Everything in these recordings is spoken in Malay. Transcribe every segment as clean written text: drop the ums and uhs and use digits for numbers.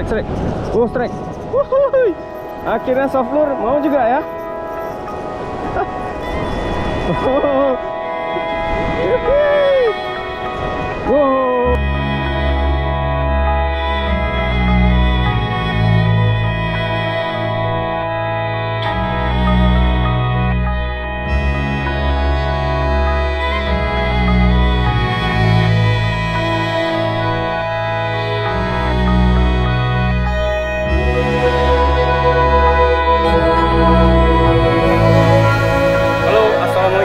strike. Oh, strike. Wuhui. Akhirnya soft lure mau juga ya. Wow.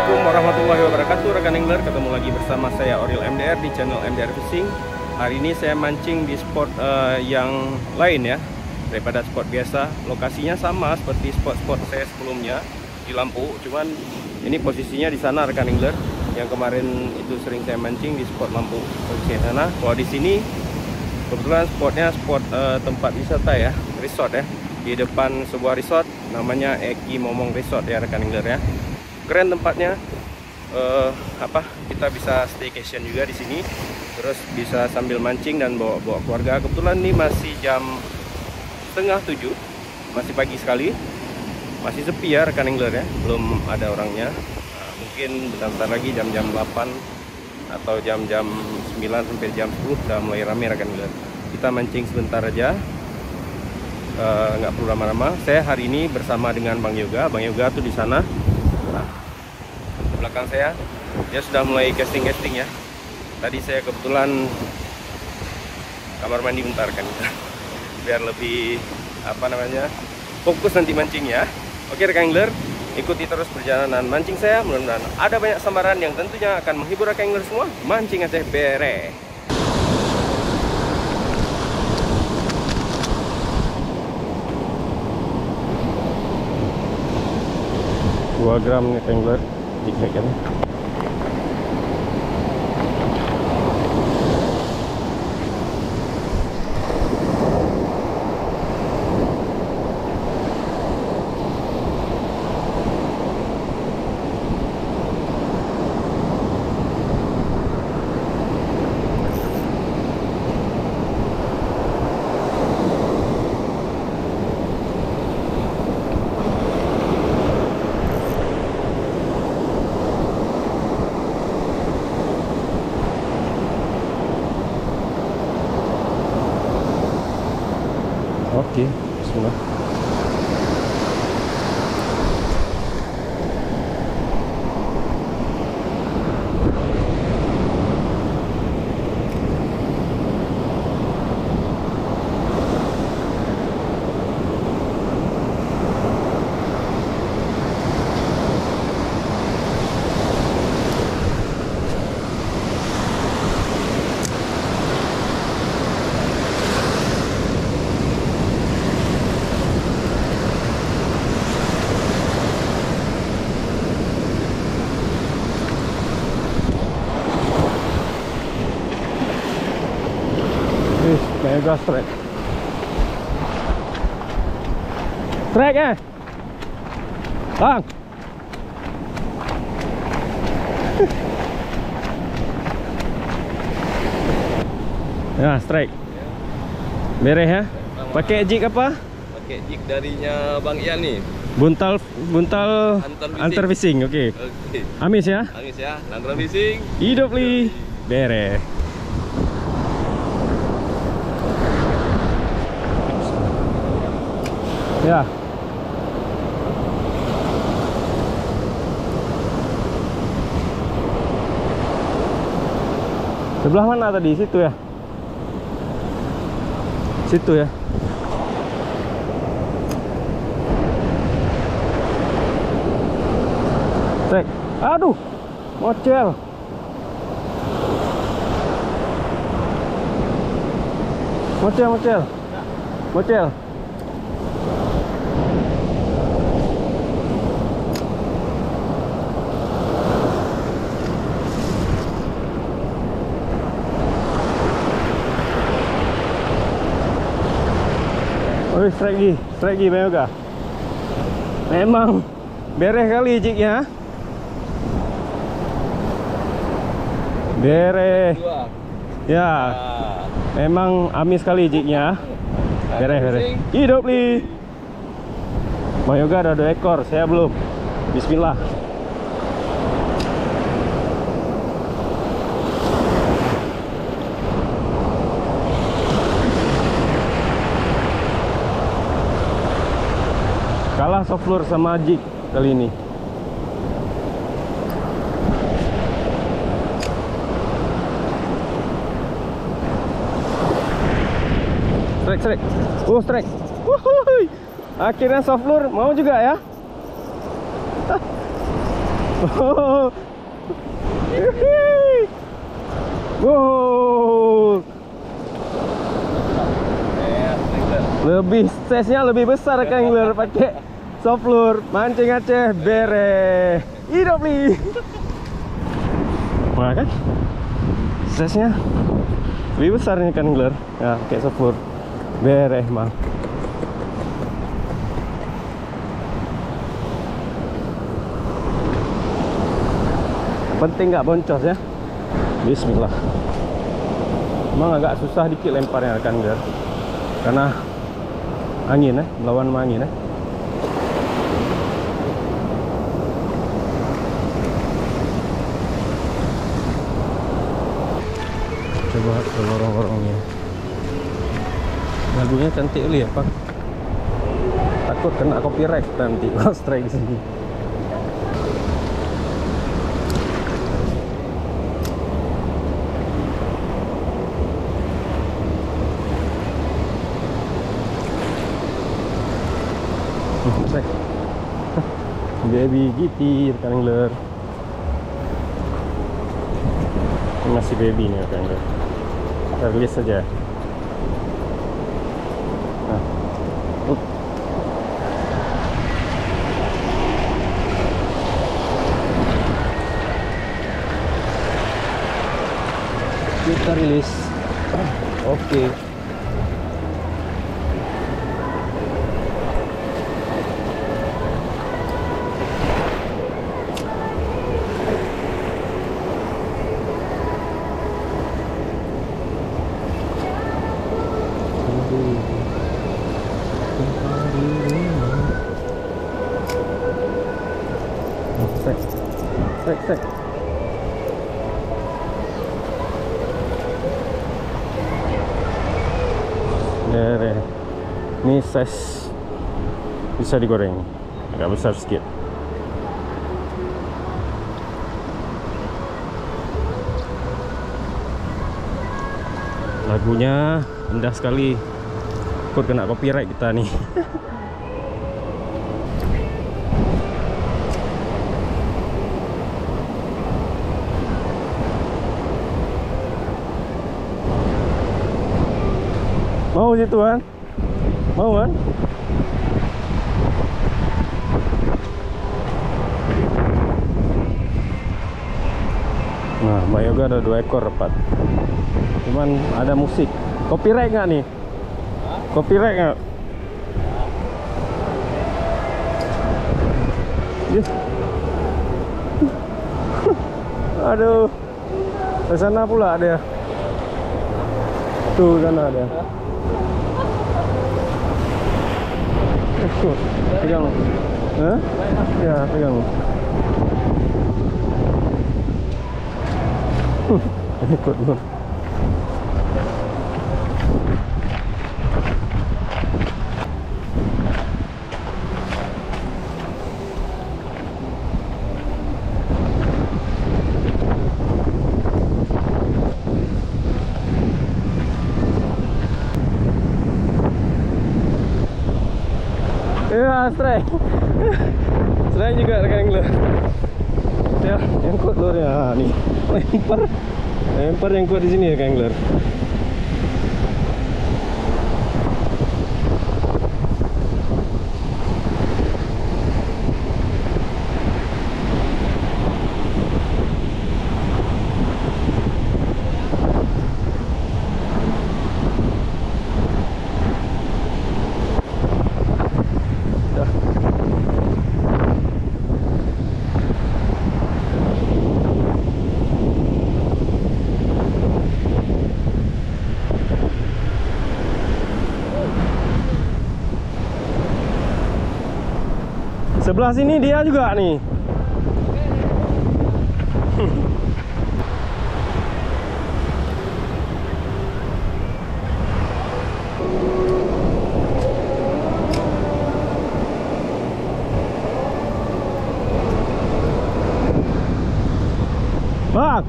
Warahmatullahi wabarakatuh, rekan angler, ketemu lagi bersama saya Oril MDR di channel MDR Fishing. Hari ini saya mancing di spot yang lain ya daripada spot biasa. Lokasinya sama seperti spot-spot saya sebelumnya di Lampu, cuman ini posisinya di sana rekan angler. Yang kemarin itu sering saya mancing di spot Lampu, posisinya sana. Kalau di sini kebetulan spotnya spot tempat wisata ya, resort ya, di depan sebuah resort namanya Eki Momong Resort ya rekan angler ya. Keren tempatnya. Kita bisa staycation juga di sini, terus bisa sambil mancing dan bawa keluarga. Kebetulan ini masih jam 6:30, masih pagi sekali, masih sepi ya rekan angler ya, belum ada orangnya. Mungkin bentar lagi jam-jam 8 atau jam-jam 9 sampai jam 10 udah mulai rame rekan angler. Kita mancing sebentar aja, nggak perlu lama-lama. Saya hari ini bersama dengan Bang Yoga. Bang Yoga tuh di sana. Belakang saya, dia sudah mulai casting ya. Tadi saya kebetulan kamar mandi bentar kan, biar lebih fokus nanti mancing ya. Oke rekan angler, ikuti terus perjalanan mancing saya. Mudah-mudahan ada banyak sambaran yang tentunya akan menghibur rekan angler semua. Mancing Aceh bere. 2 gram nih angler. Kan? Oke, bismillah. Mega strike. Strike ya, Bang. Ya, strike. Beres ya. Pakai jig apa? Pakai jig darinya Bang Ian nih. Buntal antar fishing. Oke. Amis ya. Amis ya. Lantaran fishing. Hidup li. Beres. Ya. Sebelah mana tadi? Situ ya. Situ ya. Cek. Aduh. Mocel. Mocel. Wih, strike lagi Bang Yoga. Memang beres kali jignya. Beres. Ya. Memang amis kali jignya. Beres. Hidup li. Bang Yoga ada 2 ekor, saya belum. Bismillah. Kalah soft lure sama jig kali ini. Strike. Oh, strike. Wuhui. Akhirnya soft lure mau juga ya. Oh. Wow. Lebih size-nya lebih besar kan angler pakai soft lure. Mancing Aceh bere. Hidup nih. Wah kan? Size-nya lebih besar nih kan angler. Ya, pakai soft lure. Bere mang. Penting nggak boncos ya. Bismillah. Emang agak susah dikit lemparnya kan angler. Karena angin melawan angin Coba ke lorong-lorongnya. Lagunya cantik kali ya, Pak. Takut kena copyright nanti kalau strike di sini. Baby gitir kan angler. Masih baby nih kan angler. Kita release saja. Nah. Kita release. Oke. Strike. Ini size bisa digoreng, agak besar sedikit. Lagunya indah sekali. Takut kena copyright kita nih. Mau situ kan? Mau kan? Nah, Mbak Yoga ada 2 ekor repat. Cuman ada musik. Copyright nggak nih? Copyright nggak? Aduh, ke sana pula dia. Tuh sana ada. Pegang. Hah? Ya, pegang. Ikut dulu. Ya, strike. Strike juga rekan angler. Ya, yang kuat lurnya. Nih, lempar yang kuat di sini ya rekan angler. Sebelah sini dia juga nih. Bang.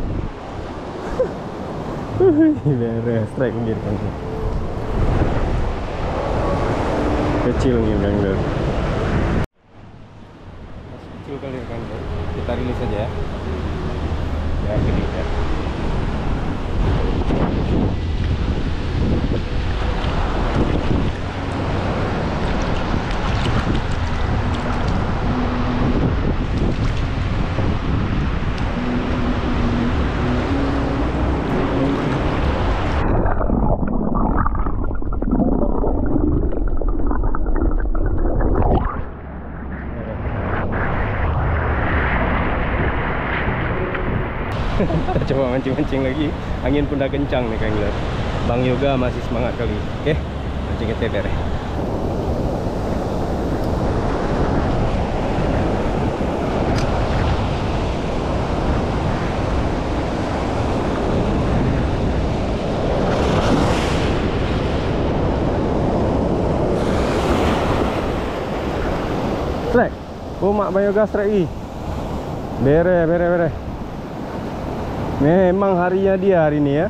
Beres, strike pinggir kan. Kecil nih Wrangler. Masih kecil kali kan. Kita rilis aja ya. Ya gini ya. Kita coba mancing-mancing lagi. Angin pun udah kencang nih Wrangler. Bang Yoga masih semangat kali. Oke, mancing keteter ya. Strike. Oh, mak Bang Yoga strike lagi. Bere. Memang harinya dia hari ini ya.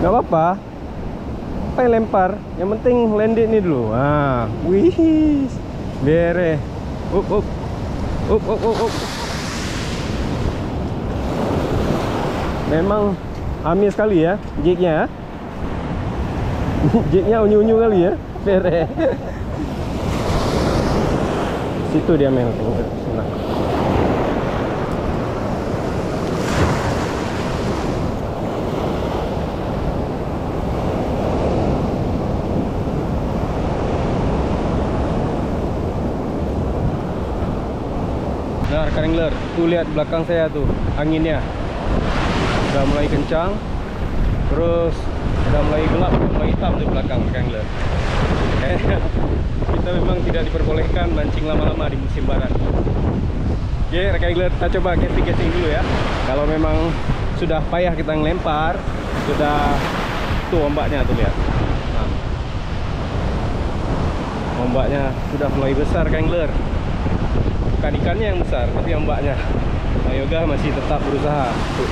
Gak apa-apa. Apa yang lempar? Yang penting landed nih dulu. Ah, wih. Bere. Up. Memang amis sekali ya jignya. Jignya unyu-unyu kali ya. Bere. Situ dia main. Nah. Nah, Wrangler, tuh lihat belakang saya tuh, anginnya udah mulai kencang, terus udah mulai gelap, udah mulai hitam di belakang Wrangler. Kita memang tidak diperbolehkan mancing lama-lama di musim barat. Oke, Wrangler, kita coba casting dulu ya. Kalau memang sudah payah kita ngelempar, sudah tuh ombaknya tuh lihat. Nah, ombaknya sudah mulai besar Wrangler. Bukan ikannya yang besar, tapi ombaknya. Bang Yoga masih tetap berusaha tuh,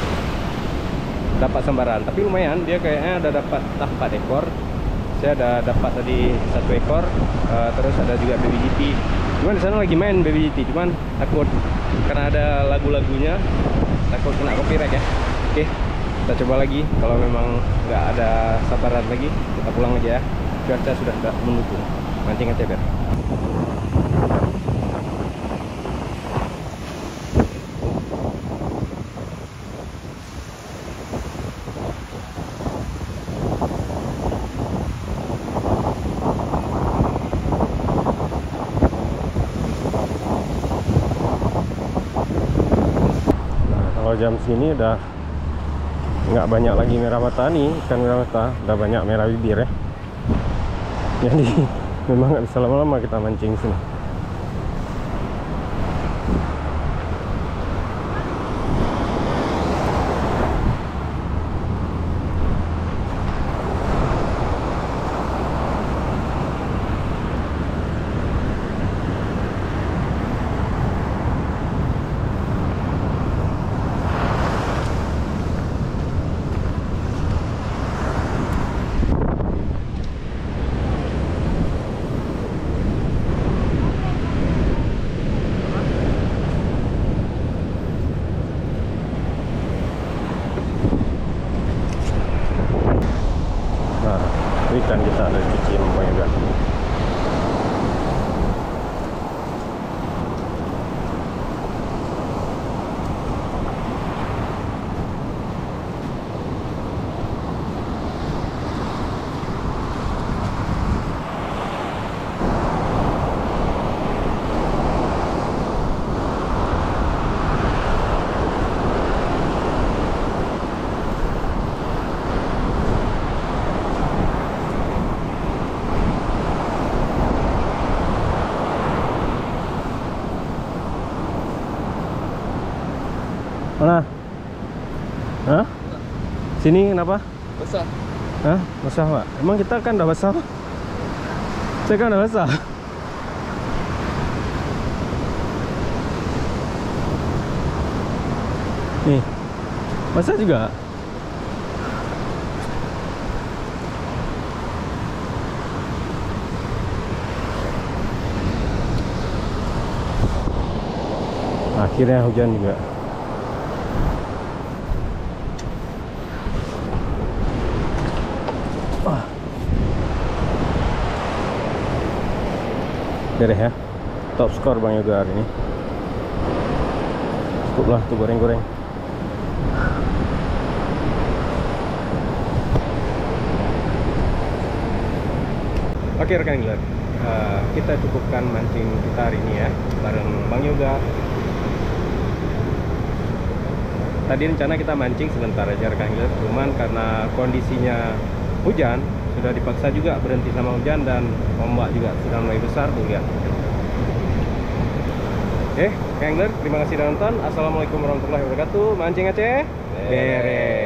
dapat sambaran, tapi lumayan. Dia kayaknya ada dapat 4 ekor. Saya ada dapat tadi 1 ekor. Terus ada juga baby GT. Cuman di sana lagi main baby GT, cuman takut karena ada lagu-lagunya, takut kena copyright ya. Oke, kita coba lagi. Kalau memang nggak ada sabaran lagi, kita pulang aja ya. Cuaca sudah tidak mendukung. Mancing aja biar. Jam segini udah nggak banyak lagi merah mata nih, ikan merah mata udah banyak merah bibir ya. Jadi memang nggak bisa lama-lama kita mancing sini. Ikan kita ada cuci juga. Mana? Hah? Sini kenapa? Besar. Hah? Basah Pak? Emang kita kan udah basah? Saya kan udah basah. Nih, basah juga. Akhirnya hujan juga. Beres ya. Top skor Bang Yoga hari ini. Cukup lah tuh goreng-goreng. Oke rekan angler, kita cukupkan mancing kita hari ini ya bareng Bang Yoga. Tadi rencana kita mancing sebentar aja rekan angler, cuman karena kondisinya hujan, sudah dipaksa juga berhenti sama hujan dan ombak juga sudah mulai besar tuh ya. Oke, rekan angler, terima kasih sudah nonton. Assalamualaikum warahmatullahi wabarakatuh. Mancing Aceh beres.